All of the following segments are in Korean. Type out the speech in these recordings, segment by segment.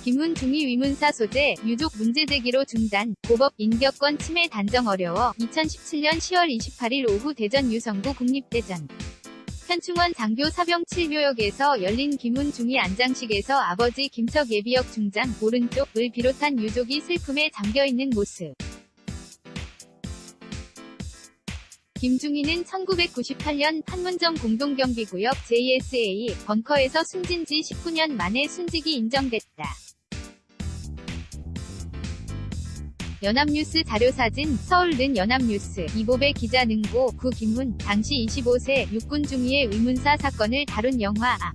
김훈 중위 위문사 소재, 유족 문제 제기로 중단, 고법, 인격권 침해 단정 어려워. 2017년 10월 28일 오후 대전 유성구 국립대전 현충원 장교 사병 7묘역에서 열린 김훈 중위 안장식에서 아버지 김척 예비역 중장, 오른쪽을 비롯한 유족이 슬픔에 잠겨있는 모습. 김중위는 1998년 판문점 공동경비구역 JSA 벙커에서 숨진 지 19년 만에 순직이 인정됐다. 연합뉴스 자료사진, 서울는 연합뉴스, 이보배 기자 능고, 구 김훈, 당시 25세, 육군 중위의 위문사 사건을 다룬 영화 아.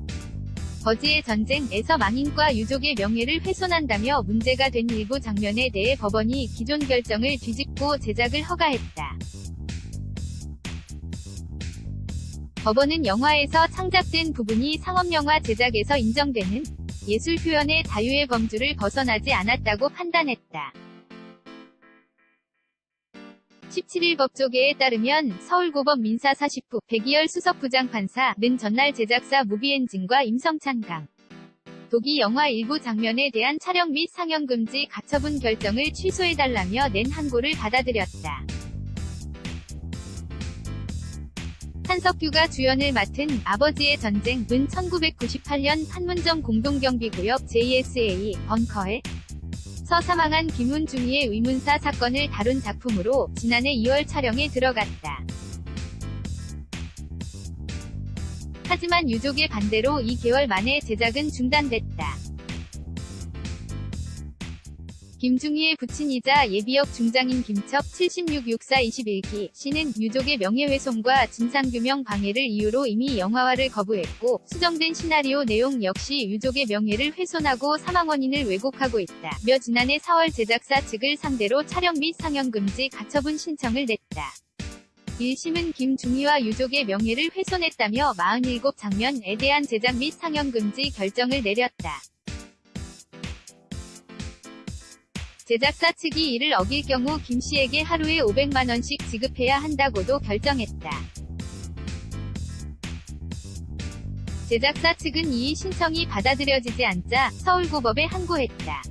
버즈의 전쟁에서 망인과 유족의 명예를 훼손한다며 문제가 된 일부 장면에 대해 법원이 기존 결정을 뒤집고 제작을 허가했다. 법원은 영화에서 창작된 부분이 상업영화 제작에서 인정되는 예술 표현의 자유의 범주를 벗어나지 않았다고 판단했다. 17일 법조계에 따르면 서울고법 민사 40부 백이열 수석부장판사는 전날 제작사 무비엔진과 임성찬 강 독이 영화 일부 장면에 대한 촬영 및 상영 금지 가처분 결정을 취소해달라며 낸 항고를 받아들였다. 한석규가 주연을 맡은 아버지의 전쟁은 1998년 판문점 공동경비구역 JSA 벙커에 서 사망한 김훈 중위의 위문사 사건을 다룬 작품으로 지난해 2월 촬영에 들어갔다. 하지만 유족의 반대로 2개월 만에 제작은 중단됐다. 김중위의 부친이자 예비역 중장인 김척 766421기 씨는 유족의 명예훼손과 진상규명 방해를 이유로 이미 영화화를 거부했고 수정된 시나리오 내용 역시 유족의 명예를 훼손하고 사망 원인을 왜곡하고 있다며 지난해 4월 제작사 측을 상대로 촬영 및 상영 금지 가처분 신청을 냈다. 1심은 김중위와 유족의 명예를 훼손했다며 47장면에 대한 제작 및 상영 금지 결정을 내렸다. 제작사 측이 이를 어길 경우 김 씨에게 하루에 500만원씩 지급해야 한다고도 결정했다. 제작사 측은 이 신청이 받아들여지지 않자 서울고법에 항고했다.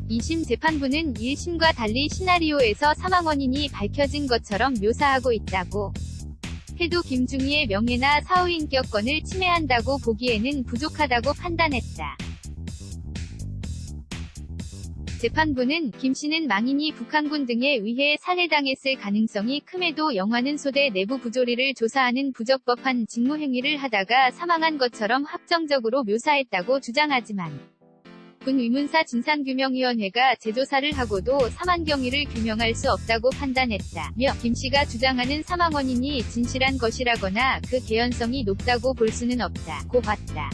2심 재판부는 1심과 달리 시나리오에서 사망 원인이 밝혀진 것처럼 묘사하고 있다고 해도 김중위의 명예나 사후인격권을 침해한다고 보기에는 부족하다고 판단했다. 재판부는 김 씨는 망인이 북한군 등에 의해 살해당했을 가능성이 큼에도 영화는 소대 내부 부조리를 조사하는 부적법한 직무행위를 하다가 사망한 것처럼 합정적으로 묘사했다고 주장하지만 군 위문사 진상규명위원회가 재조사를 하고도 사망 경위를 규명할 수 없다고 판단했다며 김 씨가 주장하는 사망 원인이 진실한 것이라거나 그 개연성이 높다고 볼 수는 없다고 봤다.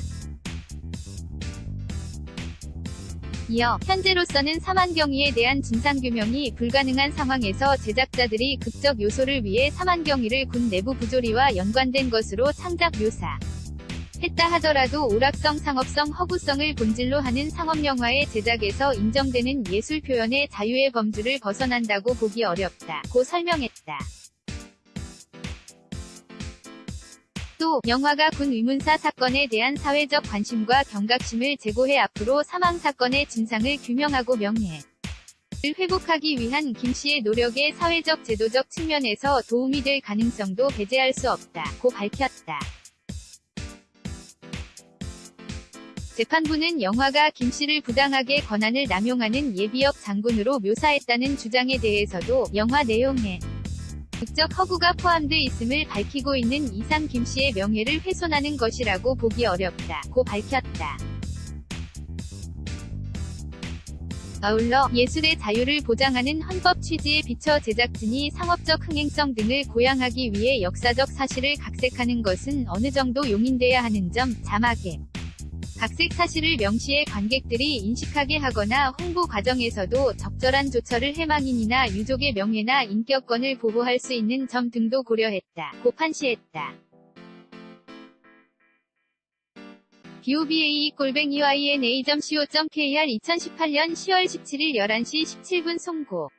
이어 현재로서는 사망 경위에 대한 진상규명이 불가능한 상황에서 제작자들이 극적 요소를 위해 사망 경위를 군 내부 부조리와 연관된 것으로 창작 묘사했다 하더라도 오락성 상업성 허구성을 본질로 하는 상업영화의 제작에서 인정되는 예술 표현의 자유의 범주를 벗어난다고 보기 어렵다고 설명했다. 또 영화가 군 위문사 사건에 대한 사회적 관심과 경각심을 제고해 앞으로 사망 사건의 진상을 규명하고 명예를 회복하기 위한 김 씨의 노력에 사회적 제도적 측면에서 도움이 될 가능성도 배제할 수 없다고 밝혔다. 재판부는 영화가 김 씨를 부당하게 권한을 남용하는 예비역 장군으로 묘사했다는 주장에 대해서도 영화 내용에 극적 허구가 포함돼 있음을 밝히고 있는 이상 김 씨의 명예를 훼손하는 것이라고 보기 어렵다고 밝혔다. 아울러 예술의 자유를 보장하는 헌법 취지에 비춰 제작진이 상업적 흥행성 등을 고양하기 위해 역사적 사실을 각색하는 것은 어느 정도 용인돼야 하는 점, 자막에 각색 사실을 명시해 관객들이 인식하게 하거나 홍보 과정에서도 적절한 조처를 해 망인이나 유족의 명예나 인격권을 보호할 수 있는 점 등도 고려했다고 판시했다. boba@yna.co.kr 2018년 10월 17일 11시 17분 송고